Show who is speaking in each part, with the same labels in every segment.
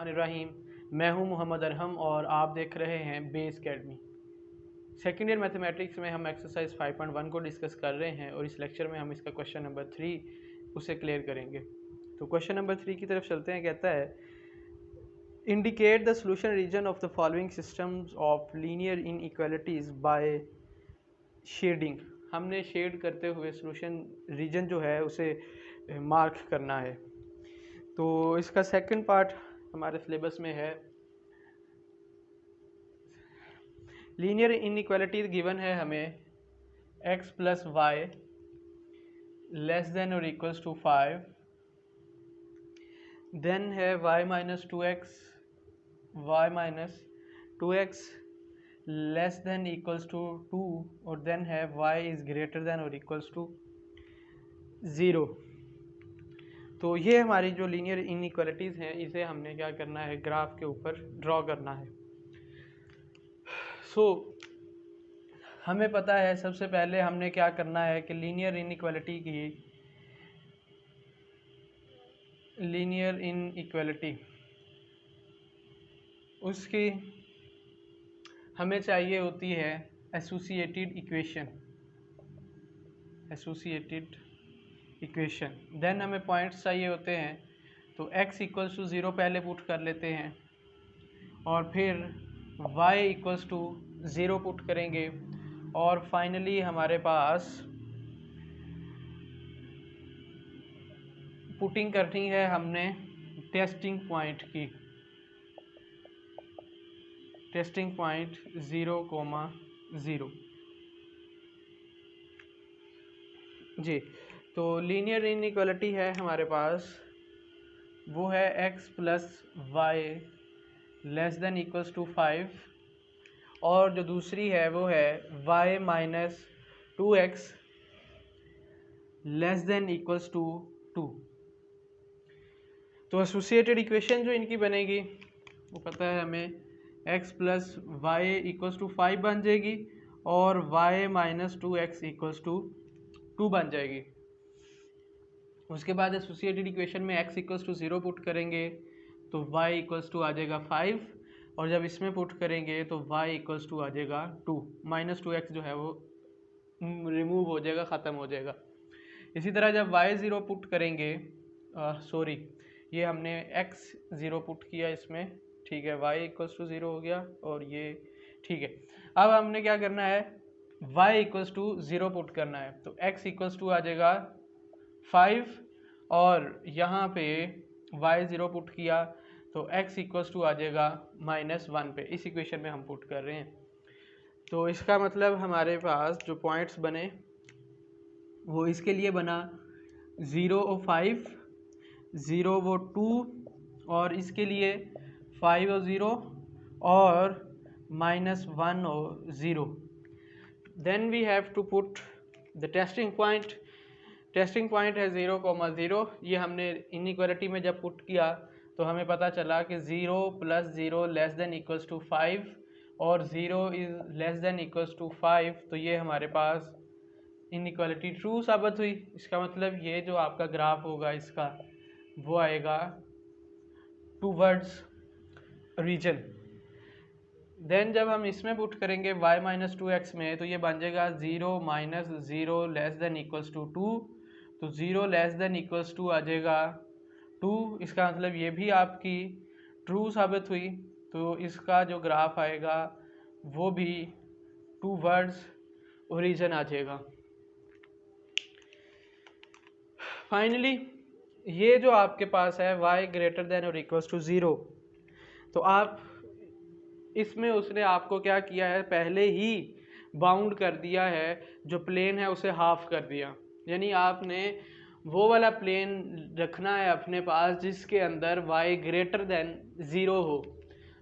Speaker 1: बिस्मिल्लाहिर्रहमानिर्रहीम। मैं हूं मोहम्मद अरहम और आप देख रहे हैं base academy. Second year mathematics में हम एक्सरसाइज 5.1 को डिस्कस कर रहे हैं और इस लेक्चर में हम इसका क्वेश्चन नंबर 3 उसे क्लियर करेंगे। तो क्वेश्चन नंबर 3 की तरफ चलते हैं। कहता है indicate the solution region of the following systems of linear inequalities by shading. हमने शेड करते हुए सोल्यूशन रीजन जो है उसे मार्क करना है। तो इसका सेकंड पार्ट हमारे सिलेबस में है। लीनियर इनइक्वालिटी गिवन है हमें x plus y less than और इक्वल्स टू 5, देन है y minus 2x less than equals to 2 और देन है y इज़ ग्रेटर देन और इक्वल्स टू 0। तो ये हमारी जो लीनियर इनइक्वालिटीज़ हैं इसे हमने क्या करना है, ग्राफ के ऊपर ड्रॉ करना है। हमें पता है सबसे पहले हमने क्या करना है कि लीनियर इनइक्वालिटी उसकी हमें चाहिए होती है एसोसिएटेड इक्वेशन। देन हमें पॉइंट्स चाहिए होते हैं। तो x इक्वल्स टू 0 पहले पुट कर लेते हैं और फिर y इक्वल्स टू 0 पुट करेंगे और फाइनली हमारे पास पुटिंग करनी है हमने टेस्टिंग पॉइंट की, टेस्टिंग पॉइंट 0,0 जी। तो लीनियर इनइक्वालिटी है हमारे पास, वो है x plus y less than equals to 5 और जो दूसरी है वो है y minus 2x less than equals to 2। तो एसोसिएटेड इक्वेशन जो इनकी बनेगी वो पता है हमें x plus y equals to 5 बन जाएगी और y minus 2x equals to 2 बन जाएगी। उसके बाद एसोसिएटेड इक्वेशन में x इक्वल्स टू 0 पुट करेंगे तो y इक्वल्स टू आ जाएगा 5 और जब इसमें पुट करेंगे तो y इक्वल्स टू आ जाएगा 2, माइनस 2x जो है वो रिमूव हो जाएगा, ख़त्म हो जाएगा। इसी तरह जब y 0 पुट करेंगे, ये हमने x 0 पुट किया इसमें, ठीक है, y इक्वल्स टू 0 हो गया और ये ठीक है। अब हमने क्या करना है, y इक्वल्स टू 0 पुट करना है। तो x इक्वल्स टू आ जाएगा 5 और यहाँ पे y 0 पुट किया तो x इक्वल्स टू आ जाएगा -1 पे। इस इक्वेशन में हम पुट कर रहे हैं। तो इसका मतलब हमारे पास जो पॉइंट्स बने वो इसके लिए बना 0 और 5, 0 वो 2 और इसके लिए 5 और 0 और -1 और 0। Then we have to put the testing point. Testing point है 0,0। ये हमने इनइक्वालिटी में जब पुट किया तो हमें पता चला कि 0 plus 0 less than equals to 5 और 0 is less than equals to 5। तो ये हमारे पास इनइक्वालिटी ट्रू साबित हुई। इसका मतलब ये जो आपका ग्राफ होगा इसका वो आएगा टूवर्ड्स रीजन। देन जब हम इसमें पुट करेंगे y माइनस 2x में तो ये बन जाएगा 0 minus 0 less than equals to 2। तो 0 लेस देन इक्वल्स टू आ जाएगा 2। इसका मतलब ये भी आपकी ट्रू साबित हुई। तो इसका जो ग्राफ आएगा वो भी टूवर्ड्स ओरिजिन आ जाएगा। फाइनली ये जो आपके पास है y ग्रेटर देन और इक्वल्स टू 0, तो आप इसमें उसने आपको क्या किया है, पहले ही बाउंड कर दिया है, जो प्लेन है उसे हाफ कर दिया। यानी आपने वो वाला प्लेन रखना है अपने पास जिसके अंदर y ग्रेटर देन 0 हो।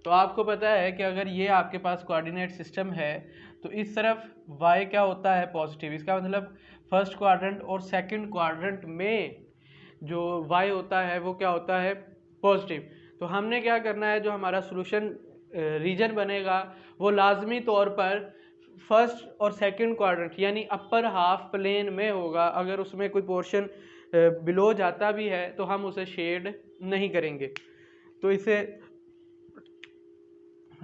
Speaker 1: तो आपको पता है कि अगर ये आपके पास कोऑर्डिनेट सिस्टम है तो इस तरफ y क्या होता है, पॉजिटिव। इसका मतलब फर्स्ट क्वाड्रेंट और सेकंड क्वाड्रेंट में जो y होता है वो क्या होता है, पॉजिटिव। तो हमने क्या करना है, जो हमारा सॉल्यूशन रीजन बनेगा वो लाजमी तौर पर फर्स्ट और सेकंड क्वाड्रेंट यानी अपर हाफ प्लेन में होगा। अगर उसमें कोई पोर्शन बिलो जाता भी है तो हम उसे शेड नहीं करेंगे। तो इसे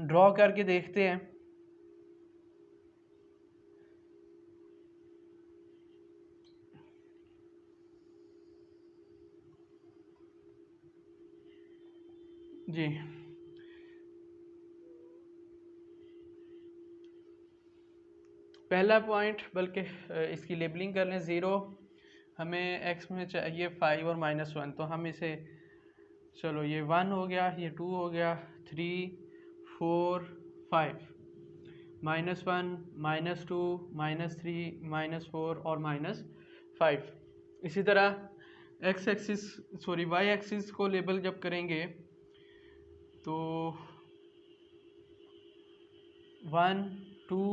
Speaker 1: ड्रॉ करके देखते हैं। जी पहला पॉइंट, बल्कि इसकी लेबलिंग कर लें, 0 हमें x में चाहिए 5 और -1, तो हम इसे, चलो ये 1 हो गया, ये 2 हो गया, 3 4 5, -1 -2 -3 -4 और -5। इसी तरह y एक्सिस को लेबल जब करेंगे तो 1 2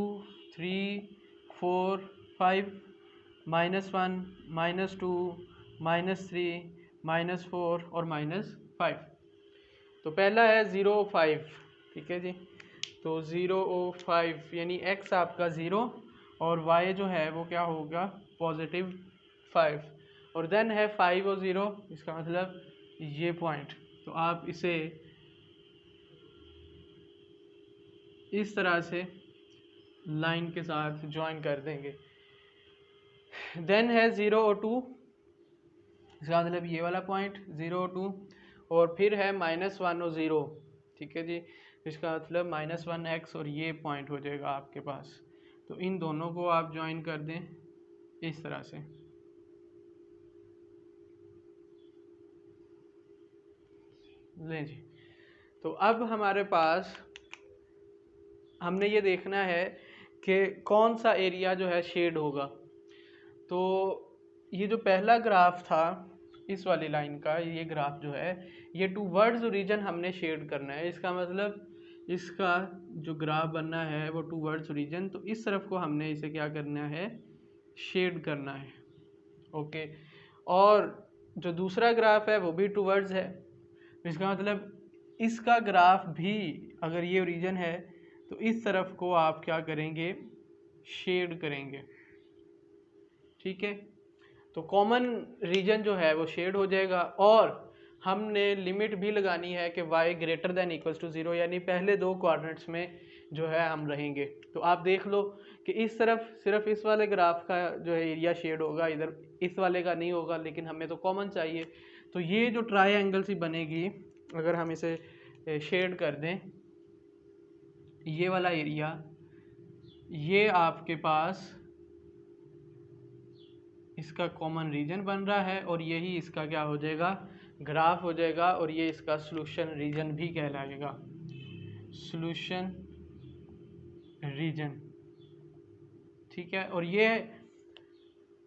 Speaker 1: 3 4 5, -1 -2 -3 -4 और -5। तो पहला है 0 5, ठीक है जी। तो 0 5 यानी x आपका 0 और y जो है वो क्या होगा, +5, और देन है 5 और 0, इसका मतलब ये पॉइंट। तो आप इसे इस तरह से लाइन के साथ ज्वाइन कर देंगे। देन है 0 और 2, इसका मतलब ये वाला पॉइंट 0 और 2, और फिर है -1 और 0, ठीक है जी। इसका मतलब -1x और ये पॉइंट हो जाएगा आपके पास। तो इन दोनों को आप ज्वाइन कर दें इस तरह से। लें जी, तो अब हमारे पास हमने ये देखना है कि कौन सा एरिया जो है शेड होगा। तो ये जो पहला ग्राफ था इस वाली लाइन का, ये ग्राफ जो है ये टूवर्ड्स ओरिजिन हमने शेड करना है। इसका मतलब इसका जो ग्राफ बनना है वो टूवर्ड्स ओरिजिन, तो इस तरफ को हमने इसे क्या करना है, शेड करना है। ओके, और जो दूसरा ग्राफ है वो भी टूवर्ड्स है, इसका मतलब इसका ग्राफ भी, अगर ये ओरिजिन है तो इस तरफ को आप क्या करेंगे, शेड करेंगे, ठीक है। तो कॉमन रीजन जो है वो शेड हो जाएगा, और हमने लिमिट भी लगानी है कि y greater than equals to 0, यानी पहले दो क्वाड्रेंट्स में जो है हम रहेंगे। तो आप देख लो कि इस तरफ सिर्फ इस वाले ग्राफ का जो है एरिया शेड होगा, इधर इस वाले का नहीं होगा, लेकिन हमें तो कॉमन चाहिए। तो ये जो ट्रायंगल सी बनेगी, अगर हम इसे शेड कर दें, ये वाला एरिया, ये आपके पास इसका कॉमन रीजन बन रहा है, और यही इसका क्या हो जाएगा, ग्राफ हो जाएगा, और ये इसका सॉल्यूशन रीजन भी कहलाएगा, सॉल्यूशन रीजन, ठीक है। और ये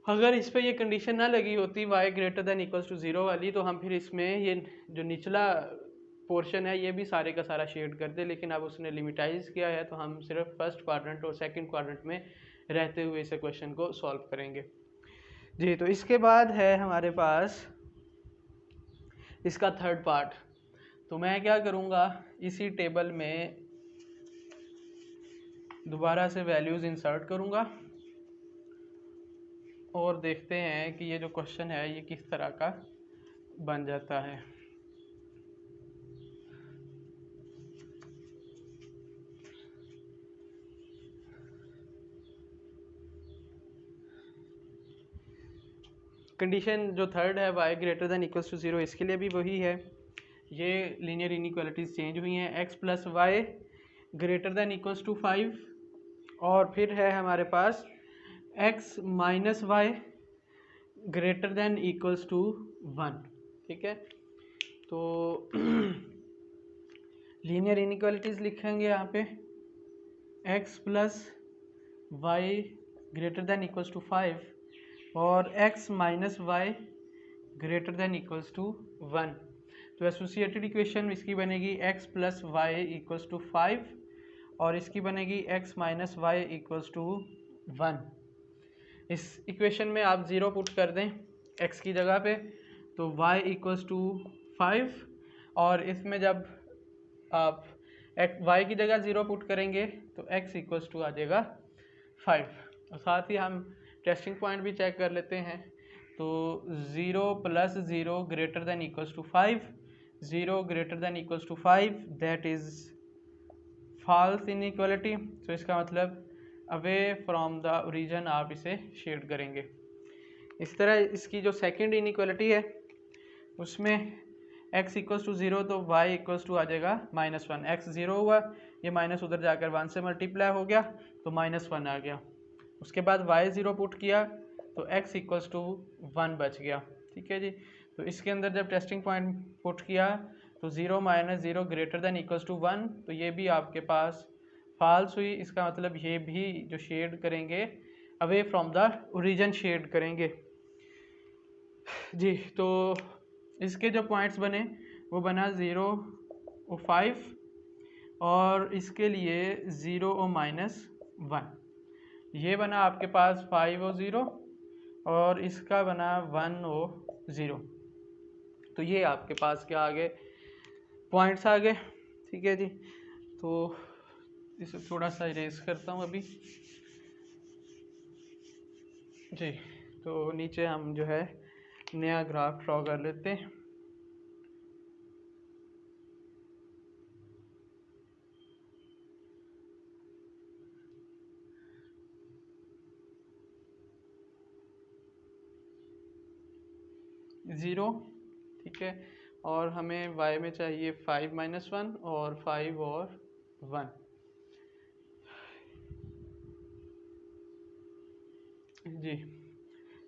Speaker 1: अगर इस पे ये कंडीशन ना लगी होती y greater than equals to 0 वाली, तो हम फिर इसमें ये जो निचला पोर्शन है ये भी सारे का सारा शेड कर दे, लेकिन अब उसने लिमिटाइज किया है, तो हम सिर्फ फर्स्ट क्वाड्रेंट और सेकंड क्वाड्रेंट में रहते हुए इस क्वेश्चन को सॉल्व करेंगे जी। तो इसके बाद है हमारे पास इसका थर्ड पार्ट। तो मैं क्या करूँगा, इसी टेबल में दोबारा से वैल्यूज़ इंसर्ट करूँगा, और देखते हैं कि ये जो क्वेश्चन है ये किस तरह का बन जाता है। कंडीशन जो थर्ड है y greater than equals to 0, इसके लिए भी वही है। ये लीनियर इनइक्वालिटीज चेंज हुई हैं, x plus y greater than equals to 5, और फिर है हमारे पास x minus y greater than equals to 1, ठीक है। तो लीनियर इनइक्वालिटीज लिखेंगे यहाँ पे, x plus y greater than equals to 5 और x minus y greater than equals to 1। तो एसोसिएटेड इक्वेशन इसकी बनेगी x plus y equals to 5, और इसकी बनेगी x minus y equals to 1। इस इक्वेशन में आप 0 पुट कर दें x की जगह पे, तो y इक्वल्स टू 5, और इसमें जब आप y की जगह 0 पुट करेंगे तो x इक्वल्स टू आ जाएगा 5। और साथ ही हम टेस्टिंग पॉइंट भी चेक कर लेते हैं। तो 0 plus 0 greater than equals to 5, 0 greater than equals to 5, that is false inequality, तो इसका मतलब अवे फ्रॉम द ओरिजिन आप इसे शेड करेंगे। इस तरह इसकी जो सेकंड इनइक्वालिटी है उसमें x इक्वल्स टू 0 तो y इक्वल्स टू आ जाएगा -1। x 0 हुआ, ये माइनस उधर जाकर 1 से मल्टीप्लाई हो गया तो -1 आ गया। उसके बाद y 0 पुट किया तो x इक्वल्स टू 1 बच गया। ठीक है जी। तो इसके अंदर जब टेस्टिंग पॉइंट पुट किया तो 0 - 0 ग्रेटर देन इक्वल्स टू 1, तो ये भी आपके पास फॉल्स हुई। इसका मतलब ये भी जो शेड करेंगे away from the origin shade करेंगे जी। तो इसके जो पॉइंट्स बने वो बना 0 और 5 और इसके लिए 0 और -1। ये बना आपके पास 5 और 0 और इसका बना 1 और 0। तो ये आपके पास क्या आ गए, पॉइंट्स आ गए। ठीक है जी। तो इसे थोड़ा सा इरेज करता हूँ अभी जी। तो नीचे हम जो है नया ग्राफ ड्रॉ कर लेते हैं। ज़ीरो, ठीक है, और हमें y में चाहिए 5 - 1 और 5 और 1 जी।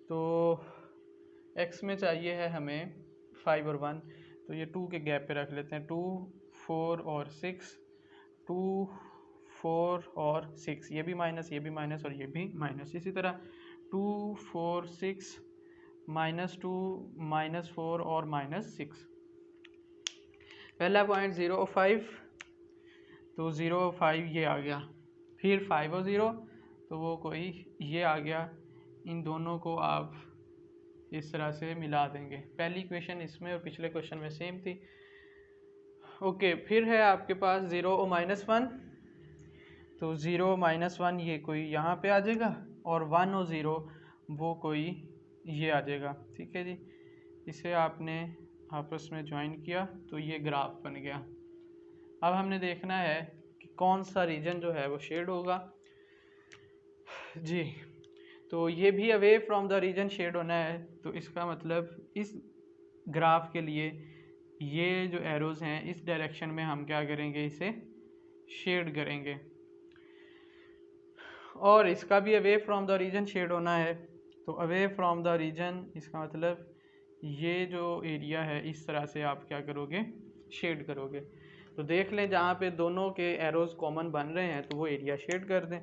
Speaker 1: तो x में चाहिए है हमें 5 और 1, तो ये 2 के गैप पे रख लेते हैं। 2, 4 और 6, 2, 4 और 6, ये भी माइनस, ये भी माइनस और ये भी माइनस। इसी तरह 2, 4, 6, -2, -4 और -6। पहला पॉइंट 0 और 5, तो 0 और 5 ये आ गया। फिर 5 और 0 तो वो कोई ये आ गया। इन दोनों को आप इस तरह से मिला देंगे। पहली इक्वेशन इसमें और पिछले क्वेश्चन में सेम थी। ओके, फिर है आपके पास 0 और -1, तो 0 -1 ये कोई यहाँ पे आ जाएगा और 1 और 0 वो कोई ये आ जाएगा। ठीक है जी। इसे आपने आपस में ज्वाइन किया तो ये ग्राफ बन गया। अब हमने देखना है कि कौन सा रीजन जो है वो शेड होगा जी। तो ये भी away from the region shade होना है, तो इसका मतलब इस ग्राफ के लिए ये जो एरोज हैं इस डायरेक्शन में हम क्या करेंगे, इसे शेड करेंगे। और इसका भी away from the region shade होना है, तो अवे फ्रॉम द रीजन इसका मतलब ये जो एरिया है इस तरह से आप क्या करोगे, शेड करोगे। तो देख लें जहाँ पे दोनों के एरोज कॉमन बन रहे हैं तो वो एरिया शेड कर दें।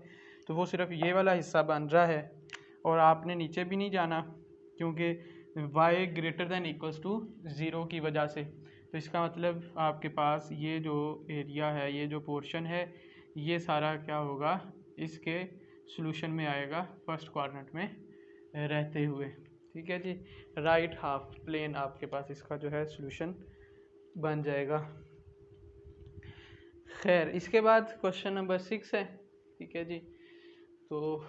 Speaker 1: तो वो सिर्फ ये वाला हिस्सा बन रहा है और आपने नीचे भी नहीं जाना क्योंकि y greater than equals to 0 की वजह से। तो इसका मतलब आपके पास ये जो एरिया है, ये जो पोर्शन है, ये सारा क्या होगा, इसके सॉल्यूशन में आएगा फर्स्ट क्वाड्रेंट में रहते हुए। ठीक है जी। राइट हाफ प्लेन आपके पास इसका जो है सॉल्यूशन बन जाएगा। खैर, इसके बाद क्वेश्चन नंबर 6 है। ठीक है जी। तो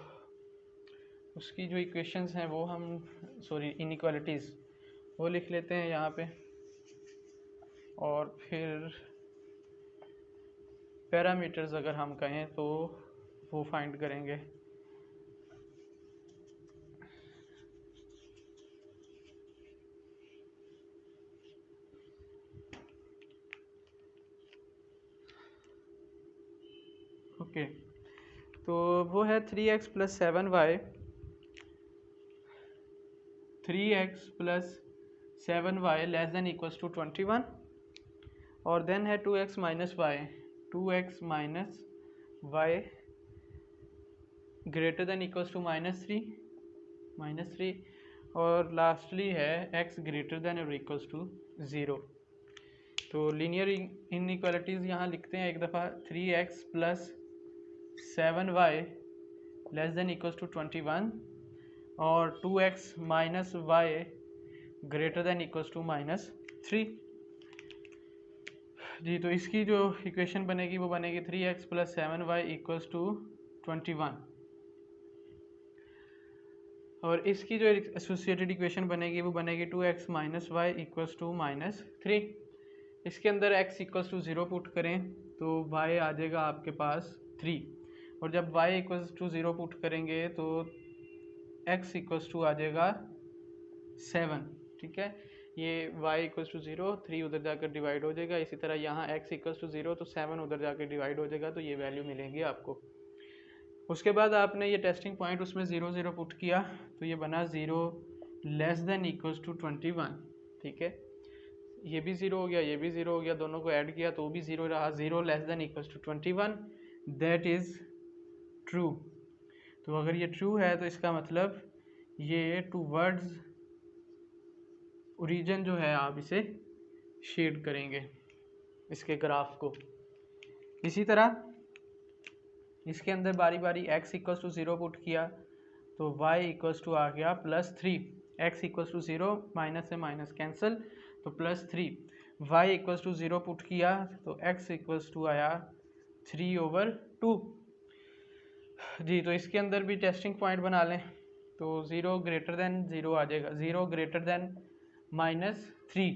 Speaker 1: उसकी जो इक्वेशंस हैं वो हम इनइक्वालिटीज़ वो लिख लेते हैं यहाँ पे और फिर पैरामीटर्स अगर हम कहें तो वो फाइंड करेंगे। ओके, तो वो है 3x + 7y, 3x + 7y < 21 और देन है 2x - y, 2x - y greater than equals to -3 और लास्टली है x ग्रेटर देन और इक्वल्स टू 0। तो लीनियर इनइक्वालिटीज़ यहाँ लिखते हैं एक दफ़ा। 3x + 7y < 21 और 2x - y greater than equals to -3 जी। तो इसकी जो इक्वेशन बनेगी वो बनेगी 3x + 7y = 21 और इसकी जो एसोसिएटेड इक्वेशन बनेगी वो बनेगी 2x - y = -3। इसके अंदर x इक्वल्स टू 0 पुट करें तो y आ जाएगा आपके पास 3, और जब y इक्वल्स टू 0 पुट करेंगे तो x इक्वल्स टू आ जाएगा 7। ठीक है, ये y इक्वल्स टू 0, 3 उधर जाकर डिवाइड हो जाएगा। इसी तरह यहाँ x इक्वल्स टू 0 तो 7 उधर जाकर डिवाइड हो जाएगा, तो ये वैल्यू मिलेंगी आपको। उसके बाद आपने ये टेस्टिंग पॉइंट उसमें 0 0 पुट किया तो ये बना 0 लेस देन इक्वल्स टू 21। ठीक है, ये भी 0 हो गया, ये भी 0 हो गया, दोनों को ऐड किया तो वो भी 0 रहा। 0 less than equals to 21, that is true. तो अगर ये ट्रू है तो इसका मतलब ये टूवर्ड्स ओरिजिन जो है आप इसे शेड करेंगे इसके ग्राफ को। इसी तरह इसके अंदर बारी बारी x इक्वल्स टू 0 पुट किया तो y इक्वल्स टू आ गया +3। x इक्वल्स टू 0, माइनस से माइनस कैंसिल तो +3। y इक्वल्स टू 0 पुट किया तो x इक्वल्स टू आया 3/2 जी। तो इसके अंदर भी टेस्टिंग पॉइंट बना लें तो 0 ग्रेटर देन 0 आ जाएगा, 0 ग्रेटर देन -3,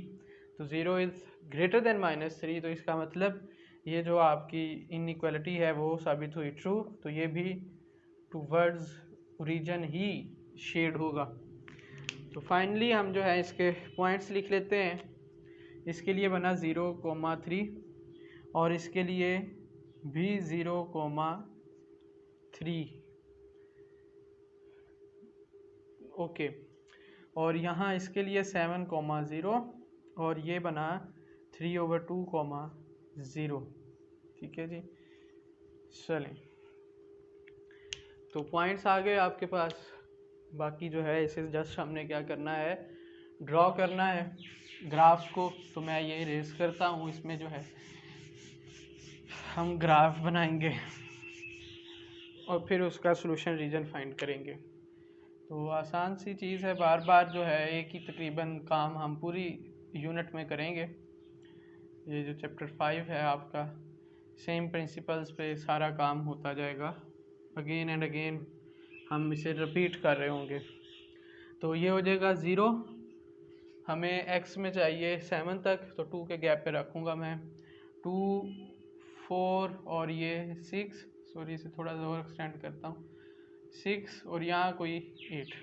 Speaker 1: तो 0 इज़ ग्रेटर देन -3, तो इसका मतलब ये जो आपकी इनइक्वालिटी है वो साबित हुई ट्रू। तो ये भी टूवर्ड्स ओरिजिन ही शेड होगा। तो फाइनली हम जो है इसके पॉइंट्स लिख लेते हैं। इसके लिए बना 0,3 और इसके लिए भी 0,3 ओके, और यहाँ इसके लिए 7,0 और ये बना 3/2,0। ठीक है जी, चलें तो पॉइंट्स आ गए आपके पास। बाकी जो है इसे जस्ट हमने क्या करना है, ड्रॉ करना है ग्राफ को। तो मैं ये रेस करता हूँ, इसमें जो है हम ग्राफ बनाएंगे और फिर उसका सॉल्यूशन रीजन फाइंड करेंगे। तो आसान सी चीज़ है, बार बार जो है एक ही तकरीबन काम हम पूरी यूनिट में करेंगे। ये जो चैप्टर 5 है आपका, सेम प्रिंसिपल्स पे सारा काम होता जाएगा, अगेन एंड अगेन हम इसे रिपीट कर रहे होंगे। तो ये हो जाएगा 0, हमें x में चाहिए 7 तक, तो 2 के गैप पे रखूँगा मैं 2, 4 और ये 6, सॉरी इसे थोड़ा सा और एक्सटेंड करता हूँ 6, और यहाँ कोई 8।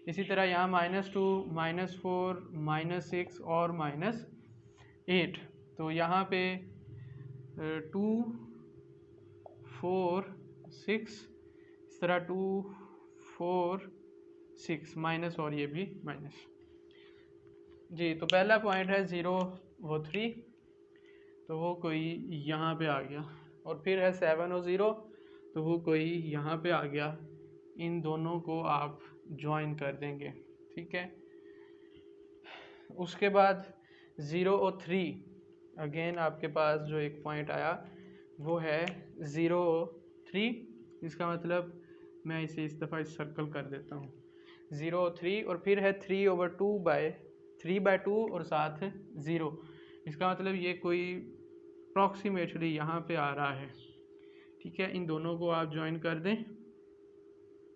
Speaker 1: इसी तरह यहाँ -2, -4, -6 और -8। तो यहाँ पे 2, 4, 6, इस तरह 2, 4, 6 माइनस और ये भी माइनस जी। तो पहला पॉइंट है 0 वो 3, तो वो कोई यहाँ पे आ गया, और फिर है 7 और 0, तो वो कोई यहाँ पे आ गया। इन दोनों को आप ज्वाइन कर देंगे। ठीक है, उसके बाद 0 और 3, अगेन आपके पास जो एक पॉइंट आया वो है 0 3। इसका मतलब मैं इसे इस दफ़ा इस सर्कल कर देता हूँ 0 3, और फिर है 3/2 और साथ 0। इसका मतलब ये कोई अप्रॉक्सीमेटली यहाँ पे आ रहा है। ठीक है, इन दोनों को आप ज्वाइन कर दें।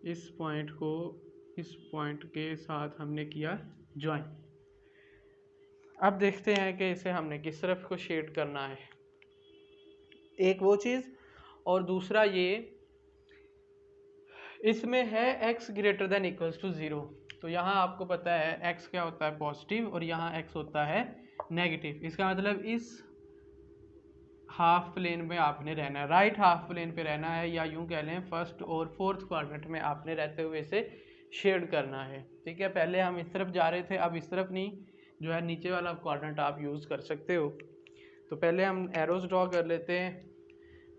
Speaker 1: इस पॉइंट को इस पॉइंट के साथ हमने किया ज्वाइन। अब देखते हैं कि इसे हमने किस तरफ को शेड करना है, एक वो चीज़, और दूसरा ये इसमें है x greater than equals to 0। तो यहाँ आपको पता है x क्या होता है, पॉजिटिव, और यहाँ x होता है नेगेटिव। इसका मतलब इस हाफ प्लेन में आपने रहना है, राइट हाफ प्लेन पे रहना है, या यूं कह लें फर्स्ट और फोर्थ क्वाड्रेंट में आपने रहते हुए इसे शेड करना है। ठीक है, पहले हम इस तरफ जा रहे थे, अब इस तरफ नहीं, जो है नीचे वाला क्वाड्रेंट आप यूज़ कर सकते हो। तो पहले हम एरोज ड्रॉ कर लेते हैं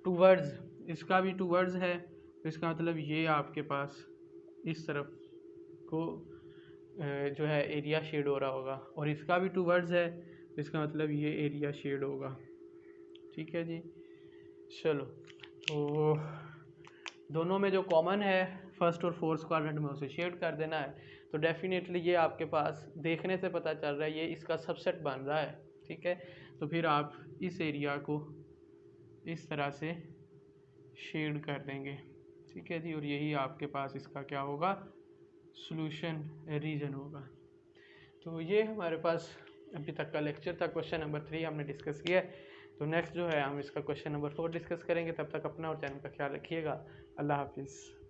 Speaker 1: टूवर्ड्स, इसका भी टूवर्ड्स है, तो इसका मतलब ये आपके पास इस तरफ को जो है एरिया शेड हो रहा होगा, और इसका भी टूवर्ड्स है, तो इसका मतलब ये एरिया शेड होगा। ठीक है जी, चलो तो दोनों में जो कॉमन है फर्स्ट और फोर्थ क्वाड्रेंट में उसे शेड कर देना है। तो डेफिनेटली ये आपके पास देखने से पता चल रहा है ये इसका सबसेट बन रहा है। ठीक है, तो फिर आप इस एरिया को इस तरह से शेड कर देंगे। ठीक है जी, और यही आपके पास इसका क्या होगा, सॉल्यूशन रीजन होगा। तो ये हमारे पास अभी तक का लेक्चर था क्वेश्चन नंबर 3 हमने डिस्कस किया है। तो नेक्स्ट जो है हम इसका क्वेश्चन नंबर 4 डिस्कस करेंगे। तब तक अपना और चैनल का ख्याल रखिएगा। अल्लाह हाफिज़।